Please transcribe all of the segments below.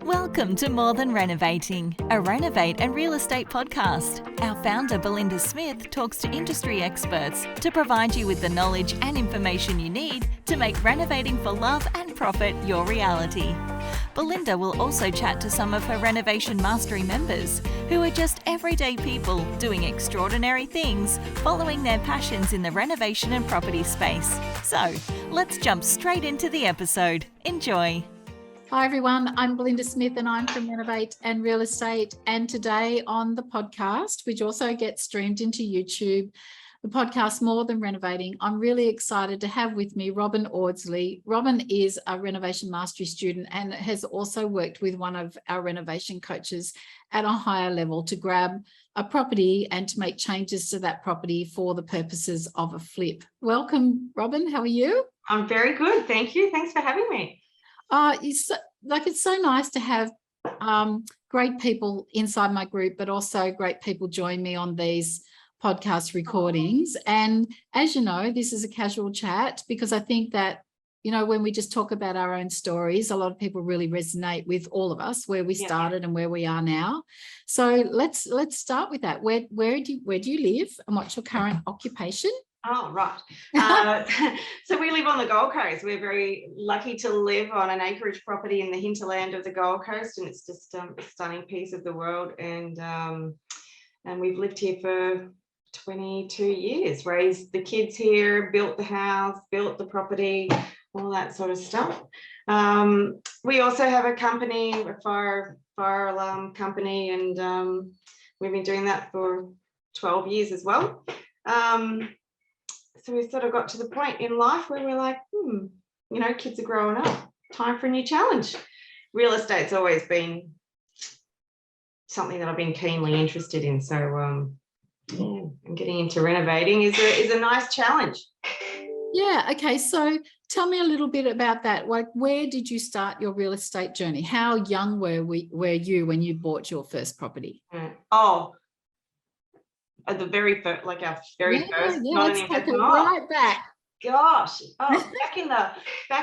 Welcome to More Than Renovating, a Renovate and real estate podcast. Our founder, Belinda Smith, talks to industry experts to provide you with the knowledge and information you need to make renovating for love and profit your reality. Belinda will also chat to some of her Renovation Mastery members who are just everyday people doing extraordinary things, following their passions in the renovation and property space. So, let's jump straight into the episode. Enjoy. Hi everyone, I'm Belinda Smith and I'm from Renovate and Real Estate, and today on the podcast, which also gets streamed into YouTube, the podcast More Than Renovating, I'm really excited to have with me Robyn Audsley. Robyn is a Renovation Mastery student and has also worked with one of our renovation coaches at a higher level to grab a property and to make changes to that property for the purposes of a flip. Welcome, Robyn. How are you? I'm very good. Thank you. Thanks for having me. It's so nice to have great people inside my group, but also great people join me on these podcast recordings. And as you know, this is a casual chat because I think that, when we just talk about our own stories, a lot of people really resonate with all of us, where we started and where we are now. So let's start with that. Where do you live and what's your current occupation? Oh, right. So we live on the Gold Coast. We're very lucky to live on an acreage property in the hinterland of the Gold Coast, and it's just a stunning piece of the world. And we've lived here for 22 years, raised the kids here, built the house, built the property, all that sort of stuff. We also have a company, a fire alarm company, and we've been doing that for 12 years as well. So we sort of got to the point in life where we're like, kids are growing up, time for a new challenge. Real estate's always been something that I've been keenly interested in. So and getting into renovating is a nice challenge. Yeah. Okay. So tell me a little bit about that. Like, where did you start your real estate journey? How young were you when you bought your first property? At the very first, like our very first, not let's take it right back. Gosh, back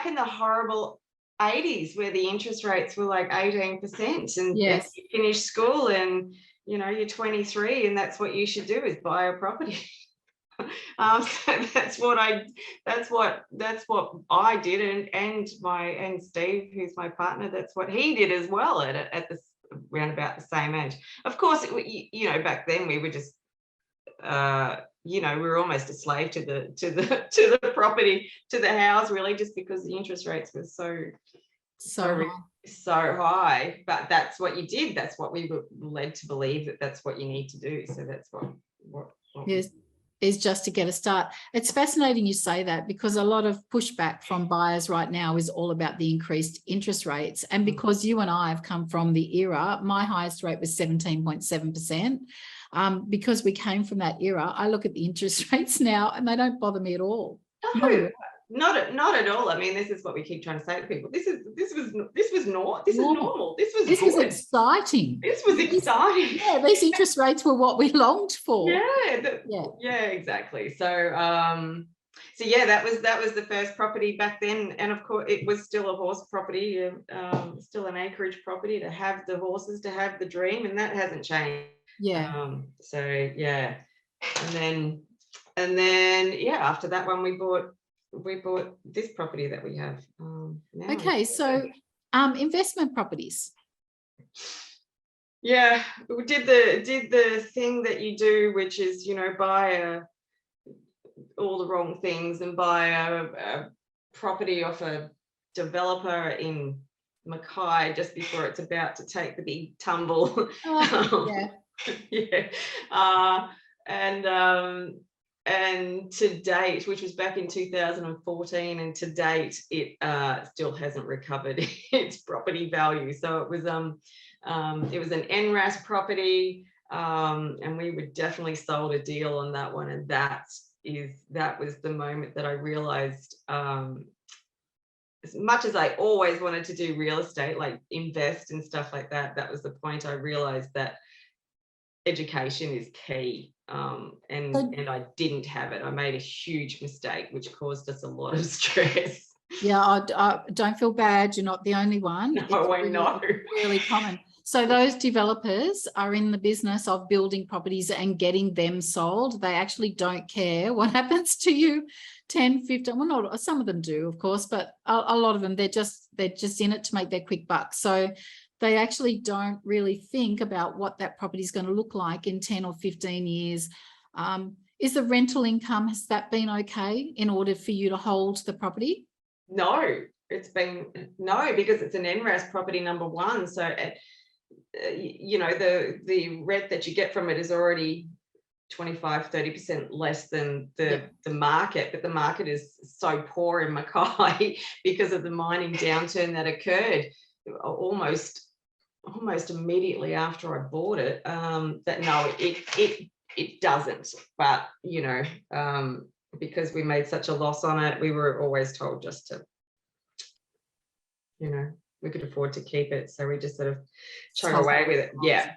in the horrible 80s, where the interest rates were like 18%, and you finish school and you're 23, and that's what you should do is buy a property. So that's what I did, and Steve, who's my partner, that's what he did as well at around about the same age. Of course, back then we were just we were almost a slave to the property, to the house, really, just because the interest rates were so high. But that's what you did. That's what we were led to believe, that's what you need to do. So that's what yes, is just to get a start. It's fascinating you say that, because a lot of pushback from buyers right now is all about the increased interest rates. And because you and I have come from the era, my highest rate was 17.7%. Because we came from that era, I look at the interest rates now and they don't bother me at all. No, not at all. I mean, this is what we keep trying to say to people. This was normal. This was exciting. This was exciting. Yeah, these interest rates were what we longed for. Yeah, exactly. So that was the first property back then, and of course it was still a horse property, still an acreage property, to have the horses, to have the dream, and that hasn't changed. And then after that one we bought this property that we have now. Okay, so investment properties. Yeah, we did the thing that you do, which is buy all the wrong things and buy a property off a developer in Mackay just before it's about to take the big tumble. And to date, which was back in 2014, and to date it still hasn't recovered its property value. So it was an NRAS property, and we were definitely sold a deal on that one, and that was the moment that I realized, as much as I always wanted to do real estate, like invest and stuff like that, that was the point I realized that education is key. And I didn't have it. I made a huge mistake, which caused us a lot of stress. Yeah, I don't feel bad. You're not the only one. No, I know. Really common. So those developers are in the business of building properties and getting them sold. They actually don't care what happens to you 10, 15. Well, not some of them do, of course, but a lot of them, they're just in it to make their quick buck. So they actually don't really think about what that property is going to look like in 10 or 15 years. Is the rental income, has that been okay in order for you to hold the property? No, it's been no, because it's an NRAS property number one. So, you know, the rent that you get from it is already 25-30% less than the market, but the market is so poor in Mackay because of the mining downturn that occurred almost immediately after I bought it. That no, it doesn't. But you know, because we made such a loss on it, we were always told just to, you know, we could afford to keep it, so we just sort of chug away with it. Yeah.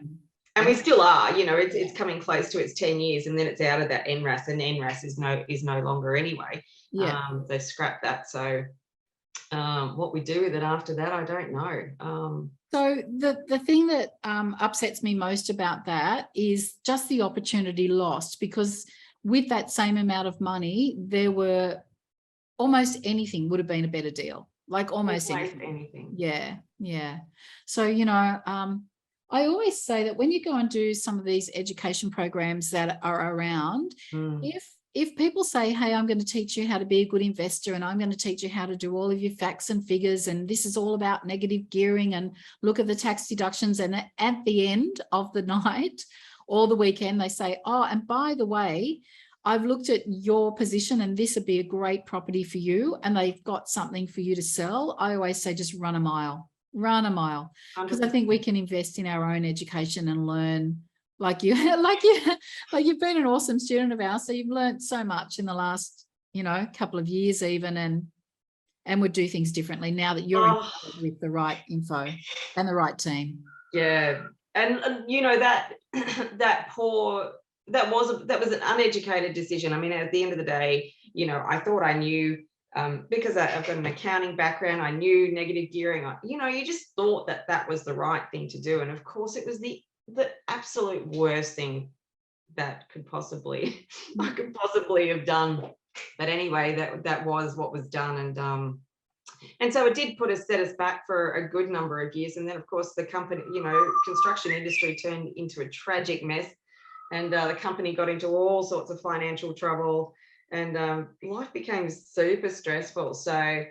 And we still are, you know, it's coming close to its 10 years, and then it's out of that NRAS, and NRAS is no longer anyway. Yeah. They've scrapped that. So what we do with it after that, I don't know. So the thing that upsets me most about that is just the opportunity lost, because with that same amount of money, there were almost anything would have been a better deal, like almost anything. Yeah. So, you know, I always say that when you go and do some of these education programs that are around, if people say, hey, I'm going to teach you how to be a good investor, and I'm going to teach you how to do all of your facts and figures, and this is all about negative gearing, and look at the tax deductions, and at the end of the night or the weekend, they say, oh, and by the way, I've looked at your position and this would be a great property for you, and they've got something for you to sell, I always say just run a mile, because I think we can invest in our own education and learn. Like you've been an awesome student of ours, so you've learned so much in the last, you know, couple of years even, and would do things differently now that you're with the right info and the right team. Yeah, and you know that that was an uneducated decision. I mean, at the end of the day, you know, I thought I knew, because I've got an accounting background, I knew negative gearing. You know, you just thought that was the right thing to do, and of course, it was the absolute worst thing that I could possibly have done. But anyway, that was what was done, and so it did set us back for a good number of years. And then, of course, the company, you know, construction industry turned into a tragic mess, and the company got into all sorts of financial trouble, and life became super stressful. So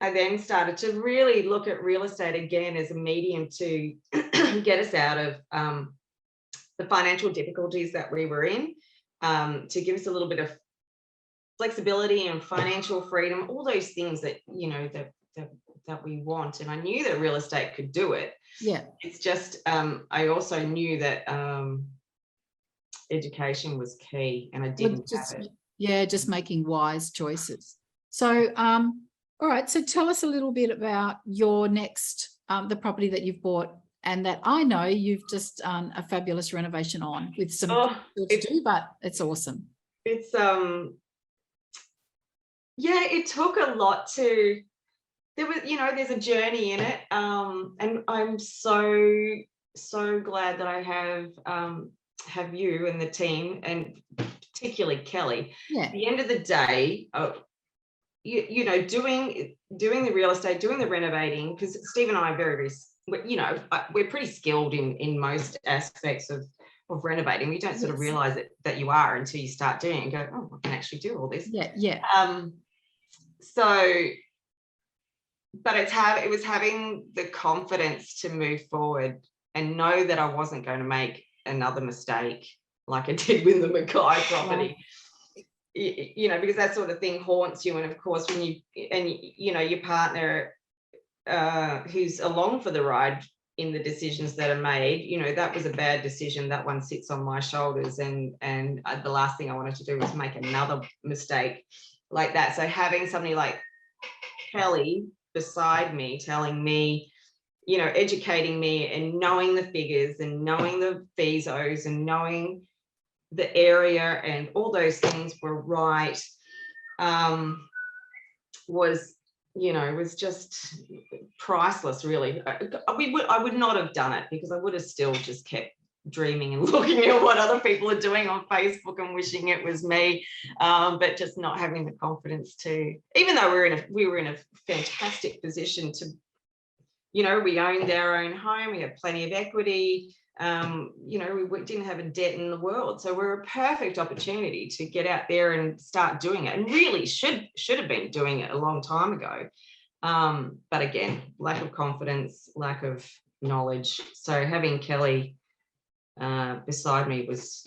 I then started to really look at real estate again as a medium to get us out of the financial difficulties that we were in, to give us a little bit of flexibility and financial freedom, all those things that, you know, that we want. And I knew that real estate could do it. Yeah. It's just, I also knew that education was key, and I didn't have it. Yeah, just making wise choices. So, all right. So tell us a little bit about your next, the property that you've bought, and that I know you've just done a fabulous renovation on with some to do, but it's awesome. It's yeah, it took a lot to. There was, you know, there's a journey in it, and I'm so glad that I have you and the team, and particularly Kelly. Yeah. At the end of the day, you know, doing the real estate, doing the renovating, because Steve and I are very, you know, we're pretty skilled in most aspects of renovating. You don't sort of realize that you are until you start doing it and go, oh, I can actually do all this. Yeah. So, but it was having the confidence to move forward and know that I wasn't going to make another mistake like I did with the Mackay property. You know, because that sort of thing haunts you. And of course, when you know, your partner who's along for the ride in the decisions that are made, you know, that was a bad decision. That one sits on my shoulders, and the last thing I wanted to do was make another mistake like that. So having somebody like Kelly beside me, telling me, you know, educating me and knowing the figures and knowing the FISOs and knowing the area and all those things were right, was it was just priceless, really. I would not have done it, because I would have still just kept dreaming and looking at what other people are doing on Facebook and wishing it was me, but just not having the confidence to, even though we were in a fantastic position to, we owned our own home, we had plenty of equity, we didn't have a debt in the world, so we're a perfect opportunity to get out there and start doing it, and really should have been doing it a long time ago, but again, lack of confidence, lack of knowledge. So having Kelly beside me was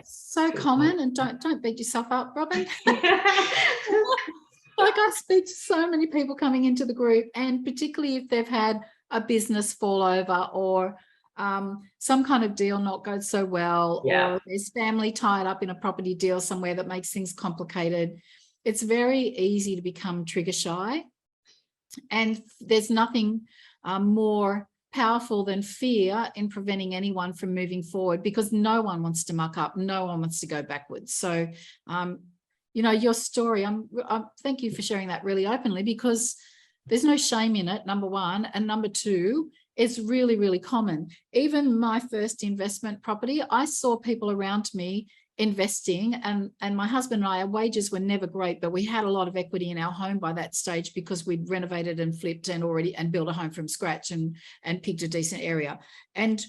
so common. And don't beat yourself up, Robyn. Like, I speak to so many people coming into the group, and particularly if they've had a business fall over, or some kind of deal not go so well, or there's family tied up in a property deal somewhere that makes things complicated. It's very easy to become trigger shy, and there's nothing more powerful than fear in preventing anyone from moving forward, because no one wants to muck up, no one wants to go backwards. So your story, thank you for sharing that really openly, because there's no shame in it, number one, and number two, it's really, really common. Even my first investment property, I saw people around me investing, and my husband and I, our wages were never great, but we had a lot of equity in our home by that stage, because we'd renovated and flipped and built a home from scratch and picked a decent area. And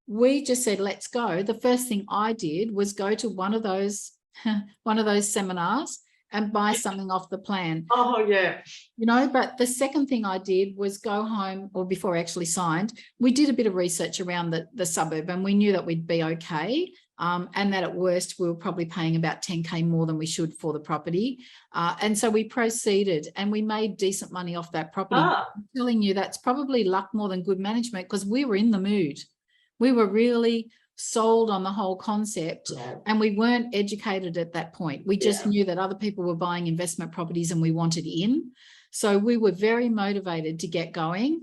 we just said, let's go. The first thing I did was go to one of those seminars and buy something off the plan. Oh yeah. But the second thing I did was go home, or before I actually signed, we did a bit of research around the suburb, and we knew that we'd be okay. And that at worst, we were probably paying about 10K more than we should for the property. And so we proceeded, and we made decent money off that property. I'm telling you, that's probably luck more than good management, because we were in the mood. We were really sold on the whole concept, and we weren't educated at that point. We just knew that other people were buying investment properties and we wanted in. So we were very motivated to get going.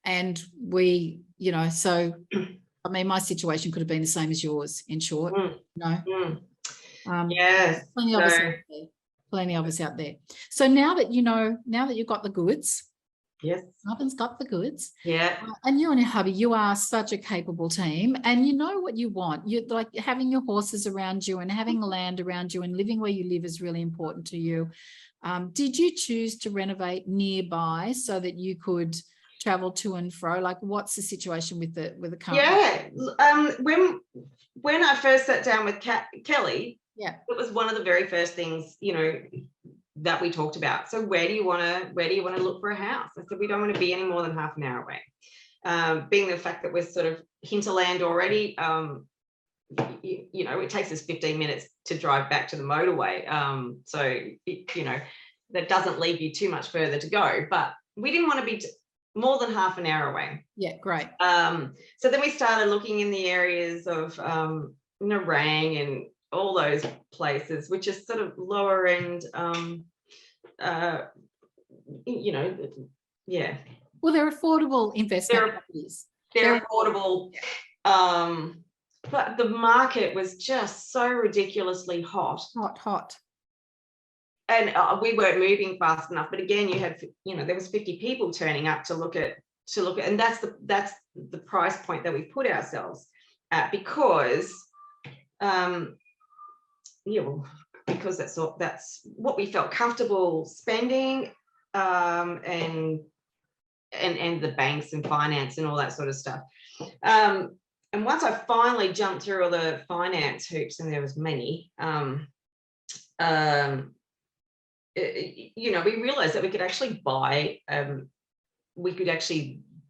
And we, my situation could have been the same as yours, in short. Yes. Plenty of us out there. So now that you've got the goods, yes, Robyn's got the goods. Yeah. And you and your hubby, you are such a capable team, and you know what you want. You like having your horses around you and having land around you and living where you live is really important to you. Did you choose to renovate nearby so that you could travel to and fro? Like, what's the situation with the current? Yeah. When I first sat down with Kelly, it was one of the very first things, that we talked about. So where do you want to look for a house? I said, we don't want to be any more than half an hour away. Being the fact that we're sort of hinterland already, it takes us 15 minutes to drive back to the motorway. That doesn't leave you too much further to go, but we didn't want to be more than half an hour away. Yeah, great. So then we started looking in the areas of Narang and all those places, which is sort of lower end, Well, they're affordable investment properties. They're affordable, but the market was just so ridiculously hot. And we weren't moving fast enough. But again, you had, there was 50 people turning up to look at, and that's the price point that we put ourselves at, because because that's what we felt comfortable spending, and the banks and finance and all that sort of stuff. And once I finally jumped through all the finance hoops, and there was many, we realized that we could actually buy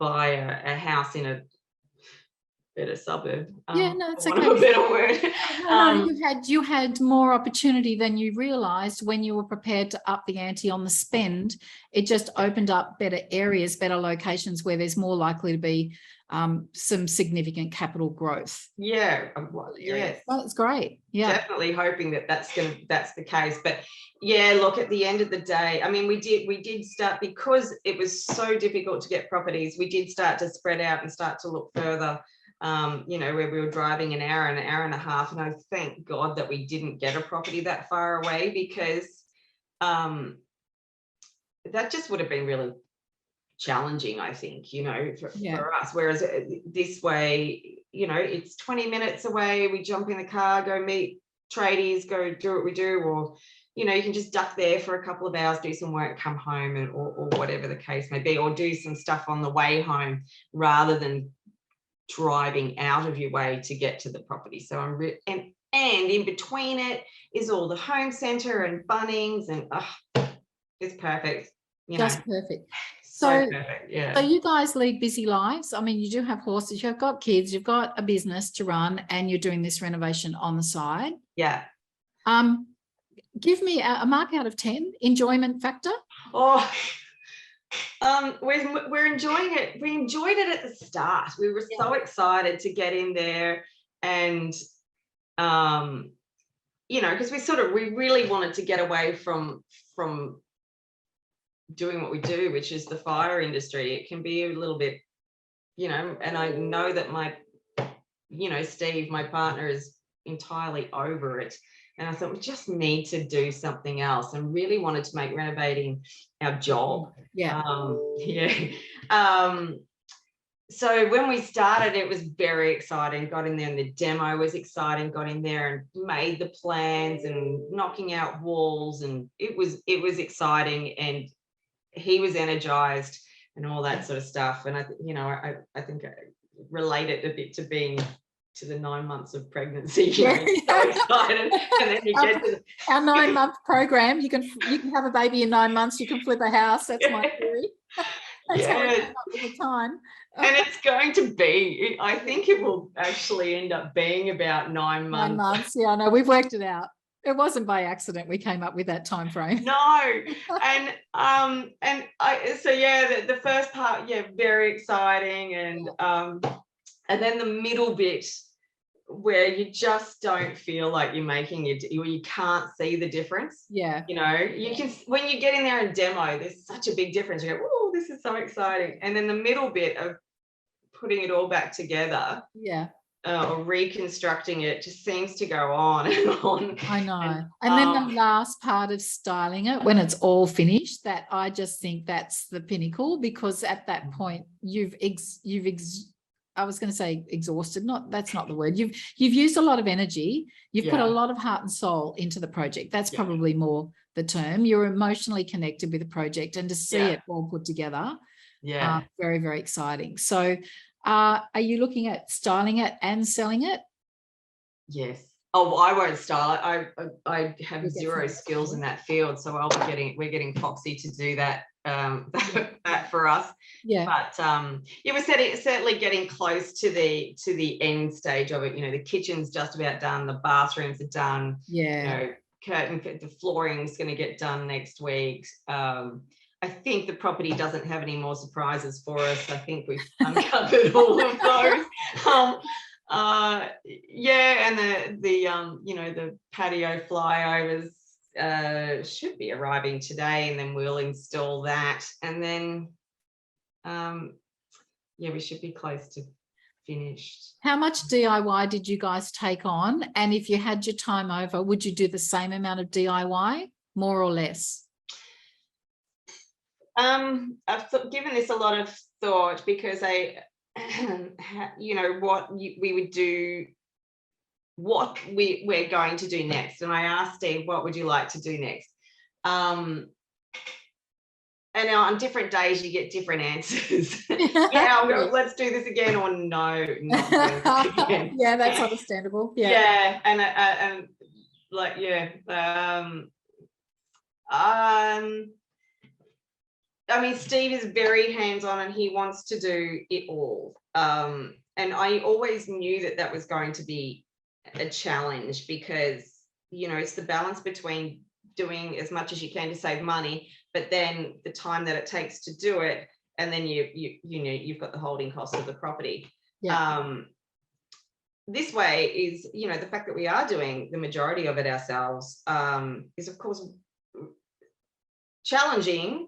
a house in a better suburb. It's okay. A better word. You had more opportunity than you realized when you were prepared to up the ante on the spend. It just opened up better areas, better locations where there's more likely to be some significant capital growth. That's great. Definitely hoping that's the case. But look, at the end of the day, I mean, we did start, because it was so difficult to get properties, we did start to spread out and start to look further, where we were driving an hour and a half, and I thank God that we didn't get a property that far away, because that just would have been really challenging, I think, for us. Whereas this way, it's 20 minutes away. We jump in the car, go meet tradies, go do what we do, or you can just duck there for a couple of hours, do some work, come home, or whatever the case may be, or do some stuff on the way home rather than driving out of your way to get to the property. So and in between it is all the home centre and Bunnings, and it's perfect. Just perfect. So perfect, yeah. So you guys lead busy lives. I mean, you do have horses, you've got kids, you've got a business to run, and you're doing this renovation on the side. Yeah. Give me a mark out of 10, enjoyment factor. Oh, we're enjoying it. We enjoyed it at the start. We were so excited to get in there, and because we really wanted to get away from doing what we do, which is the fire industry. It can be a little bit, and I know that my Steve, my partner, is entirely over it. And I thought we just need to do something else, and really wanted to make renovating our job. Yeah. So when we started, it was very exciting. Got in there, and the demo was exciting. Got in there and made the plans and knocking out walls, and it was exciting. And he was energized and all that sort of stuff. And I think I relate it a bit to being to the 9 months of pregnancy. So excited, and then you get to our 9-month program. You can have a baby in 9 months. You can flip a house. That's my theory. That's how we come up with the time. And it's going to be. I think it will actually end up being about 9 months. 9 months. Yeah, I know. We've worked it out. It wasn't by accident we came up with that time frame. No, and the first part, very exciting, and then the middle bit where you just don't feel like you're making it, you can't see the difference. Yeah. You can, when you get in there and demo, there's such a big difference. You go, oh, this is so exciting. And then the middle bit of putting it all back together. Yeah. Or reconstructing it just seems to go on and on. I know. And then the last part of styling it, when it's all finished, that I just think that's the pinnacle, because at that point I was going to say exhausted. That's not the word. You've used a lot of energy. You've put a lot of heart and soul into the project. That's probably more the term. You're emotionally connected with the project, and to see it all put together, very, very exciting. So are you looking at styling it and selling it? Yes. Oh, I won't style it. I have zero skills in that field, so we're getting Foxy to do that. That for us. Yeah. But we're certainly getting close to the end stage of it. The kitchen's just about done. The bathrooms are done. Yeah. The flooring's going to get done next week. I think the property doesn't have any more surprises for us. I think we've uncovered all of those. And the patio flyovers should be arriving today, and then we'll install that, and then we should be close to finished. How much DIY did you guys take on? And if you had your time over, would you do the same amount of DIY, more or less? I've given this a lot of thought, because we would do, what we're going to do next. And I asked Steve, what would you like to do next? And on different days you get different answers. Let's do this again, or no, not do this again. Yeah, that's understandable. Yeah. I mean, Steve is very hands-on, and he wants to do it all. And I always knew that was going to be a challenge, because it's the balance between doing as much as you can to save money, but then the time that it takes to do it, and then you've got the holding cost of the property. This way is, the fact that we are doing the majority of it ourselves is of course challenging,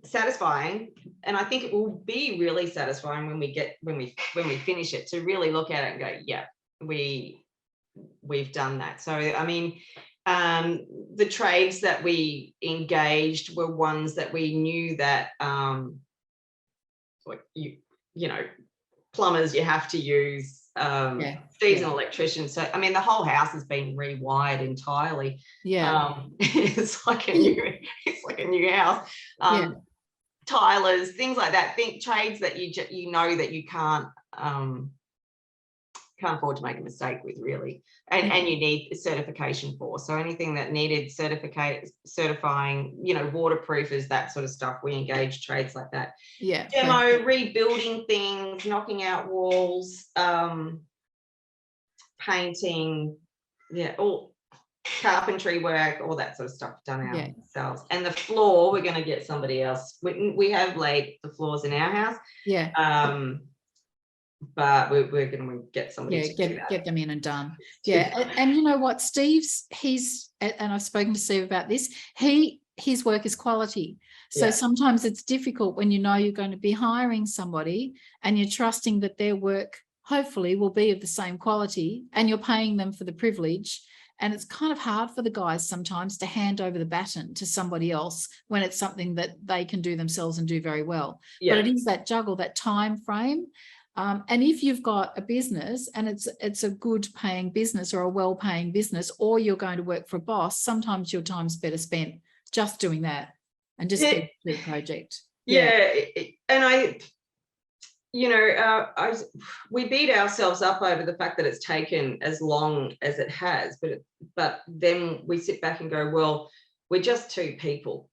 satisfying, and I think it will be really satisfying when we finish it, to really look at it and go, we've done that. So I mean, the trades that we engaged were ones that we knew that, like you know, plumbers you have to use, seasonal electricians. So I mean, the whole house has been rewired entirely. It's like a new house. Tilers, things like that. Think trades that you know that you can't afford to make a mistake with, really, and you need certification for. So anything that needed certifying, you know, waterproofers, that sort of stuff, we engage trades like that. Demo, rebuilding things, knocking out walls, painting, all carpentry work, all that sort of stuff done ourselves. And the floor, we're going to get somebody else. We have laid the floors in our house. But we're going to get somebody to get them in and done. And you know what, Steve's, and I've spoken to Steve about this, his work is quality. So sometimes it's difficult when you know you're going to be hiring somebody and you're trusting that their work hopefully will be of the same quality, and you're paying them for the privilege. And it's kind of hard for the guys sometimes to hand over the baton to somebody else when it's something that they can do themselves and do very well. But it is that juggle, that time frame. And if you've got a business and it's a good paying business or a well paying business, or you're going to work for a boss, sometimes your time's better spent just doing that and just get the project. And we beat ourselves up over the fact that it's taken as long as it has, but then we sit back and go, well, we're just two people.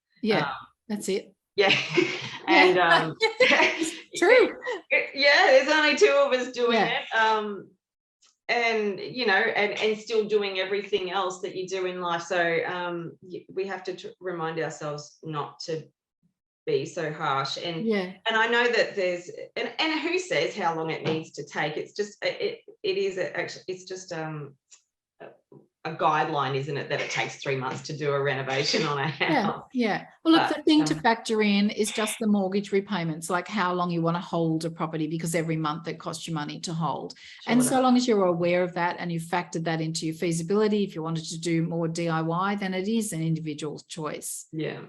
That's it. And true. There's only two of us doing it. And you know, and still doing everything else that you do in life. So we have to remind ourselves not to be so harsh. And I know that there's and who says how long it needs to take? It's just it's just a guideline, isn't it, that it takes 3 months to do a renovation on a house. Well, look, the thing to factor in is just the mortgage repayments, like how long you want to hold a property, because every month it costs you money to hold. And so long as you're aware of that and you've factored that into your feasibility, if you wanted to do more DIY, then it is an individual choice.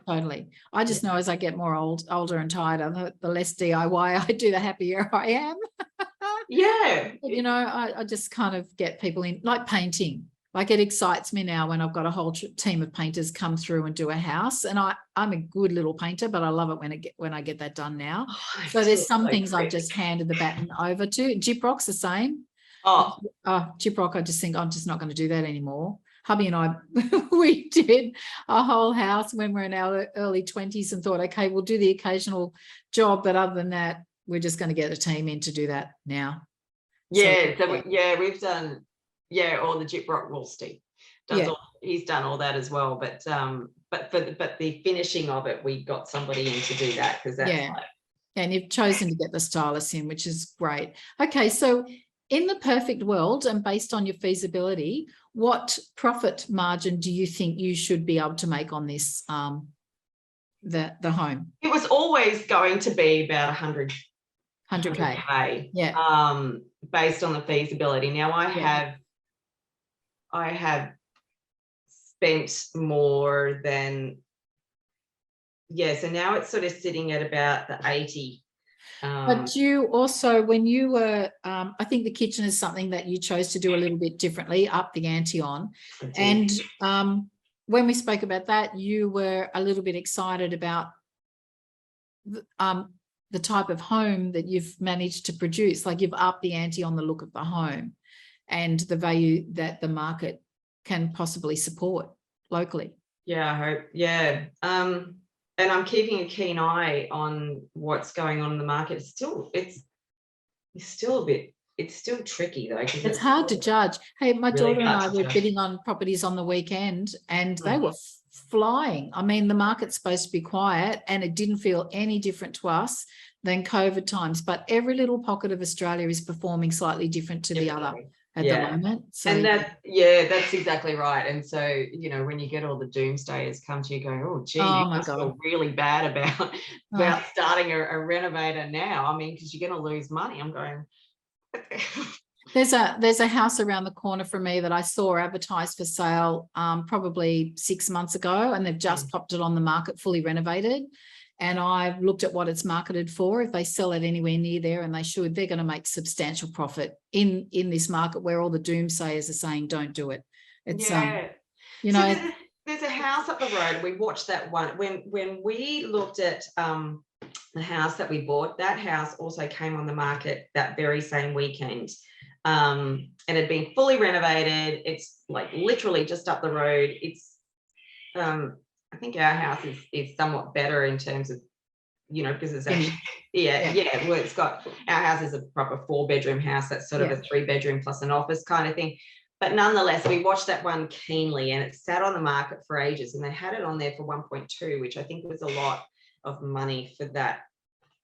Totally. I just know as I get more older and tired, the less DIY I do, the happier I am. But, you know, I just kind of get people in, like painting. Like, it excites me now when I've got a whole team of painters come through and do a house. And I'm a good little painter, but I love it when I get that done now. So there's some things I've just handed the baton over to. Gyprock's the same. Gyprock, I just think I'm just not going to do that anymore. Hubby and I, we did a whole house when we're in our early 20s and thought, okay, we'll do the occasional job. But other than that, we're just going to get a team in to do that now. We've done... or the Gyprock Woolstead does he's done all that as well. But the finishing of it, we got somebody in to do that, because that's and you've chosen to get the stylist in, which is great. Okay, so in the perfect world and based on your feasibility, what profit margin do you think you should be able to make on this the home? It was always going to be about 100K. Based on the feasibility. Now I have spent more than, so now it's sort of sitting at about the 80. But you also, when you were, I think the kitchen is something that you chose to do a little bit differently, up the ante on. And when we spoke about that, you were a little bit excited about the type of home that you've managed to produce. Like, you've upped the ante on the look of the home and the value that the market can possibly support locally. I hope. And I'm keeping a keen eye on what's going on in the market. It's still tricky though. It's hard to judge. Hey, my daughter and I were bidding on properties on the weekend, and they were flying. I mean, the market's supposed to be quiet, and it didn't feel any different to us than COVID times. But every little pocket of Australia is performing slightly different to the other at the moment. So, and that's exactly right. And so, you know, when you get all the doomsdayers come to you going, oh gee, you must feel really bad about starting a renovator now. I mean, because you're going to lose money. I'm going, There's a house around the corner from me that I saw advertised for sale probably 6 months ago, and they've just popped it on the market fully renovated. And I've looked at what it's marketed for. If they sell it anywhere near there, and they should, they're going to make substantial profit in this market where all the doomsayers are saying don't do it. It's you know, so there's a house up the road. We watched that one when we looked at the house that we bought. That house also came on the market that very same weekend. And had been fully renovated. It's like literally just up the road. It's I think our house is somewhat better in terms of, because it's actually, well, it's got, our house is a proper 4-bedroom house. That's sort of a 3-bedroom plus an office kind of thing. But nonetheless, we watched that one keenly, and it sat on the market for ages, and they had it on there for 1.2, which I think was a lot of money for that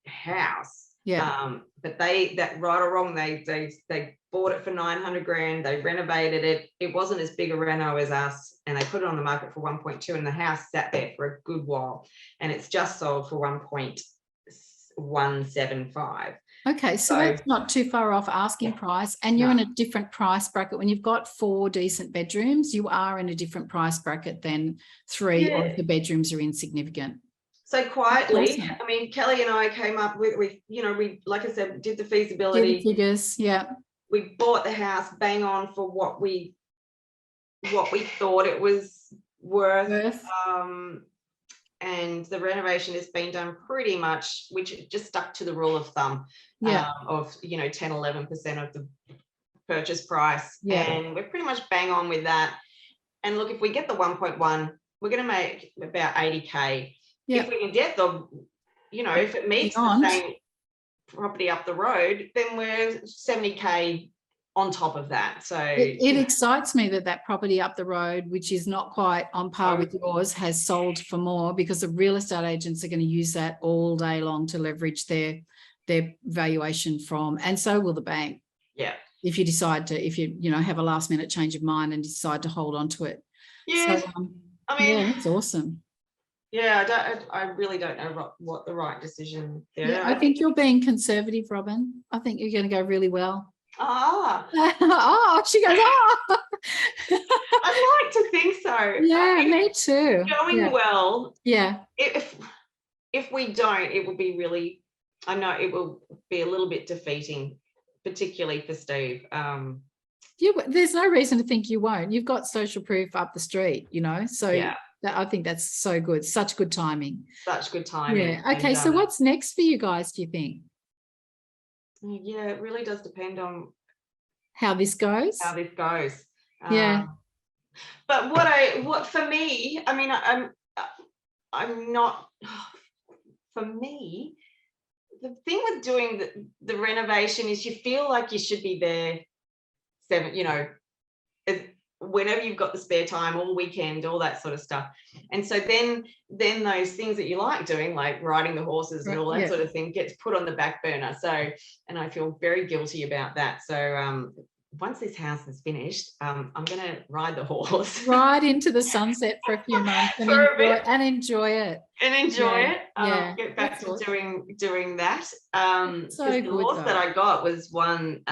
house. But that right or wrong, they bought it for 900 grand. They renovated it. It wasn't as big a reno as us, and they put it on the market for 1.2, and the house sat there for a good while, and it's just sold for 1.175. Okay, so that's not too far off asking price, and you're in a different price bracket. When you've got 4 decent bedrooms, you are in a different price bracket than 3, or if the bedrooms are insignificant. So quietly, awesome. I mean, Kelly and I came up with, we, like I said, did the feasibility. Did the figures, We bought the house bang on for what we thought it was worth. And the renovation has been done pretty much, which just stuck to the rule of thumb of 10, 11% of the purchase price. And we're pretty much bang on with that. And look, if we get the 1.1, we're going to make about 80K. If we can get the, if it meets the same property up the road, then we're 70K on top of that. So it excites me that property up the road, which is not quite on par with yours, has sold for more, because the real estate agents are going to use that all day long to leverage their valuation from, and so will the bank. If you decide to, if you have a last minute change of mind and decide to hold on to it. So, I mean, it's awesome. I really don't know what the right decision there. I think you're being conservative, Robyn. I think you're going to go really well. She goes, I'd like to think so. Me too. Going well. If we don't, it will be really, I know it will be a little bit defeating, particularly for Steve. There's no reason to think you won't. You've got social proof up the street, so I think that's so good. Such good timing. Such good timing. Okay, so what's next for you guys, do you think? It really does depend on how this goes. But what for me, I mean, I'm not, for me, the thing with doing the renovation is you feel like you should be there whenever you've got the spare time, all weekend, all that sort of stuff. And so then those things that you like doing, like riding the horses and all that sort of thing, gets put on the back burner. So, and I feel very guilty about that. So once this house is finished, I'm going to ride the horse. Ride into the sunset for a few months and enjoy it. Get back to doing that. So the horse that I got was one...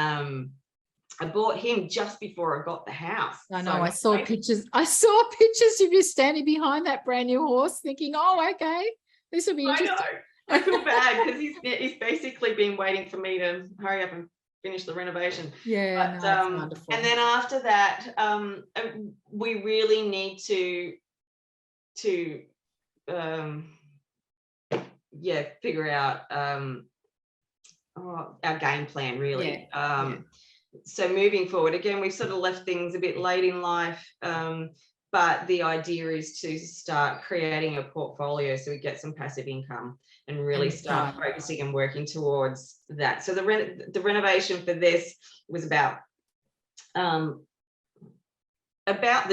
I bought him just before I got the house. I know. So I saw pictures. I saw pictures of you standing behind that brand new horse, thinking, "Oh, okay, this will be interesting." I know. I feel bad because he's basically been waiting for me to hurry up and finish the renovation. That's wonderful. And then after that, we really need to figure out our game plan. Really. So moving forward, again, we've sort of left things a bit late in life, but the idea is to start creating a portfolio so we get some passive income and really start focusing and working towards that. So the renovation for this was about the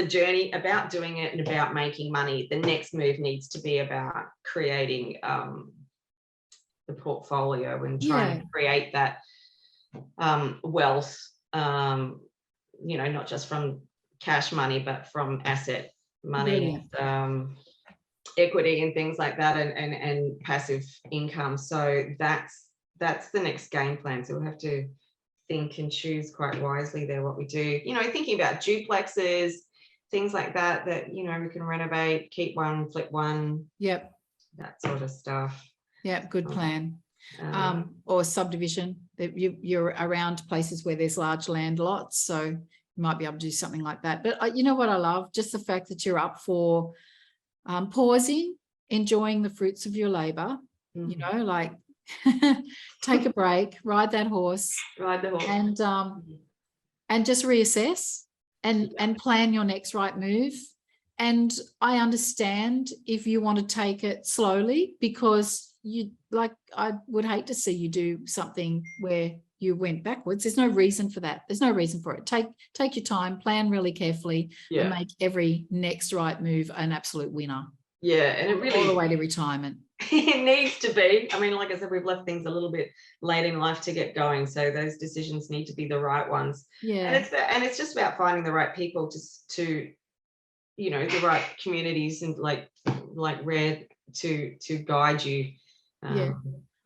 journey, about doing it, and about making money. The next move needs to be about creating the portfolio and trying to create that wealth, not just from cash money, but from asset money, equity and things like that, and passive income. So that's the next game plan. So we'll have to think and choose quite wisely there what we do. Thinking about duplexes, things like that we can renovate, keep one, flip one. Yep. That sort of stuff. Yep. Good plan. Or subdivision. You're around places where there's large land lots, so you might be able to do something like that. But you know what I love? Just the fact that you're up for pausing, enjoying the fruits of your labor. Like take a break, ride the horse, and just reassess and plan your next right move. And I understand if you want to take it slowly, because I would hate to see you do something where you went backwards. There's no reason for that. There's no reason for it. Take your time, plan really carefully, and make every next right move an absolute winner. Yeah, and it really all the way to retirement. It needs to be. I mean, like I said, we've left things a little bit late in life to get going, so those decisions need to be the right ones. Yeah, and it's just about finding the right people to the right communities and like where to guide you. Yeah.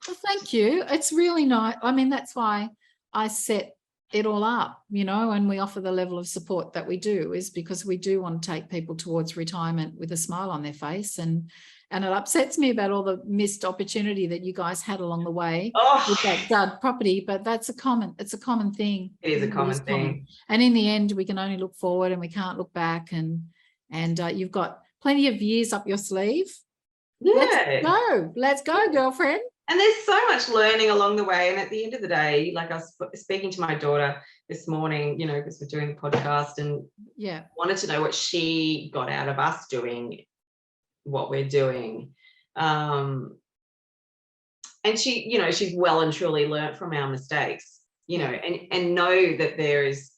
Well, thank you. It's really nice. I mean, that's why I set it all up, and we offer the level of support that we do, is because we do want to take people towards retirement with a smile on their face. And it upsets me about all the missed opportunity that you guys had along the way with that dud property, but it's a common thing. It is a common thing. And in the end, we can only look forward and we can't look back. And you've got plenty of years up your sleeve. Yeah. Let's go, girlfriend. And there's so much learning along the way. And at the end of the day, like I was speaking to my daughter this morning, because we're doing the podcast, and wanted to know what she got out of us doing what we're doing. And she, she's well and truly learnt from our mistakes, and know that there is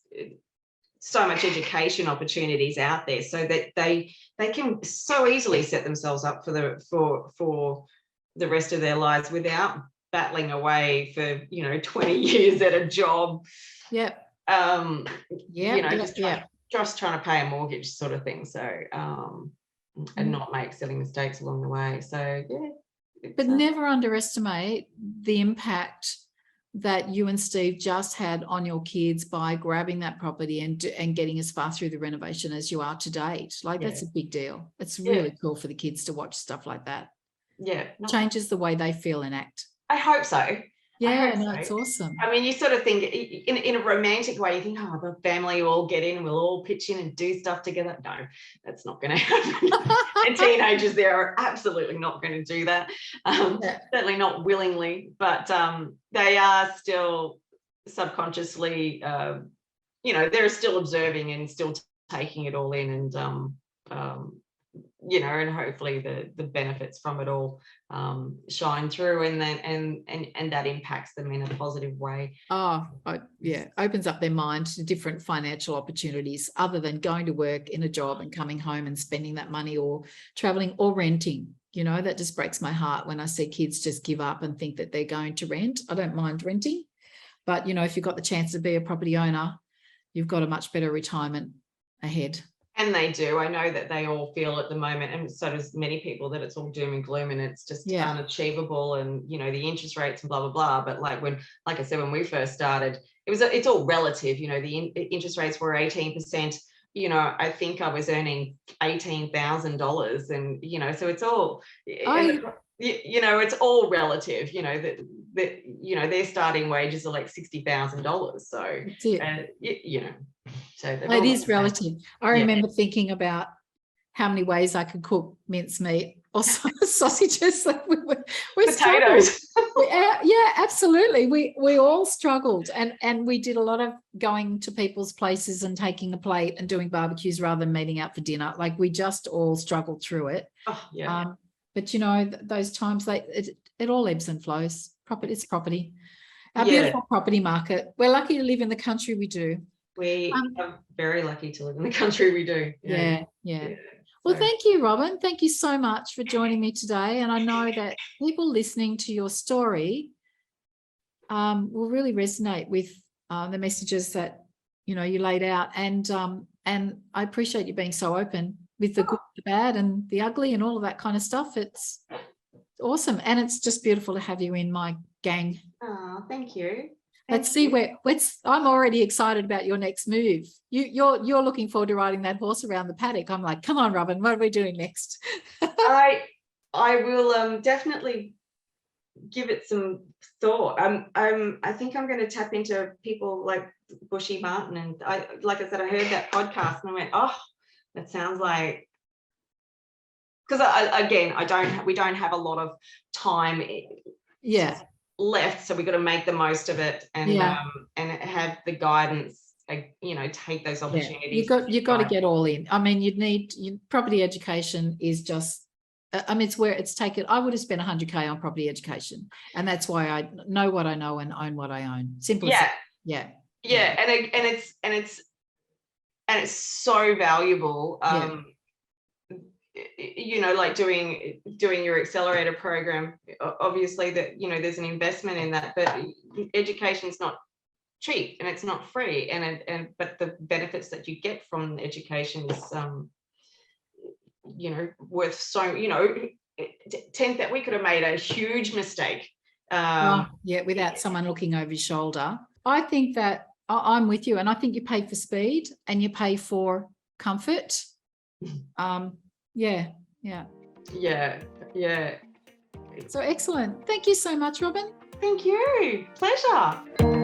so much education opportunities out there, so that they can so easily set themselves up for the rest of their lives without battling away for 20 years at a job. Just trying to pay a mortgage sort of thing. So and not make silly mistakes along the way. So but never underestimate the impact that you and Steve just had on your kids by grabbing that property and getting as far through the renovation as you are to date. That's a big deal. It's really cool for the kids to watch stuff like that. Changes the way they feel and act. I hope so. It's awesome. I mean, you sort of think in a romantic way, you think, the family will all get in and we'll all pitch in and do stuff together. No, that's not going to happen. And teenagers there are absolutely not going to do that. Certainly not willingly, but they are still subconsciously, they're still observing and still taking it all in, and and hopefully the benefits from it all shine through, and that impacts them in a positive way. Opens up their mind to different financial opportunities other than going to work in a job and coming home and spending that money, or traveling or renting. That just breaks my heart when I see kids just give up and think that they're going to rent. I don't mind renting, but if you've got the chance to be a property owner, you've got a much better retirement ahead. And they do. I know that they all feel at the moment, and so does many people, that it's all doom and gloom and it's just unachievable, and the interest rates and blah blah blah. But like I said, when we first started, it's all relative. The interest rates were 18%. I think I was earning $18,000, and so it's all it's all relative. That their starting wages are like $60,000. So so it is relative. I remember thinking about how many ways I could cook mincemeat or sausages. Like we potatoes. Absolutely. We all struggled, and we did a lot of going to people's places and taking a plate and doing barbecues rather than meeting out for dinner. Like we just all struggled through it. But those times it all ebbs and flows. It's property. Our beautiful property market. We're lucky to live in the country we do. We are very lucky to live in the country we do. Well, thank you, Robyn. Thank you so much for joining me today. And I know that people listening to your story will really resonate with the messages that you laid out. And I appreciate you being so open with the good, the bad, and the ugly, and all of that kind of stuff. It's awesome, and it's just beautiful to have you in my gang. Oh, thank you. Let's see I'm already excited about your next move. You're looking forward to riding that horse around the paddock. I'm like, come on, Robyn, what are we doing next? I will definitely give it some thought. I think I'm going to tap into people like Bushy Martin, and like I said, I heard that podcast and I went, oh, that sounds like, because we don't have a lot of time left, so we've got to make the most of it and have the guidance, take those opportunities. You've got to get all in. I mean, property education is just, it's where it's taken. I would have spent 100K on property education, and that's why I know what I know and own what I own. Simple. Yeah. And it's so valuable. Like doing your accelerator program, obviously that, there's an investment in that, but education's not cheap and it's not free, but the benefits that you get from education is worth so, that we could have made a huge mistake without someone looking over your shoulder. I think that I'm with you, and I think you pay for speed and you pay for comfort. Yeah. So excellent. Thank you so much, Robyn. Thank you. Pleasure.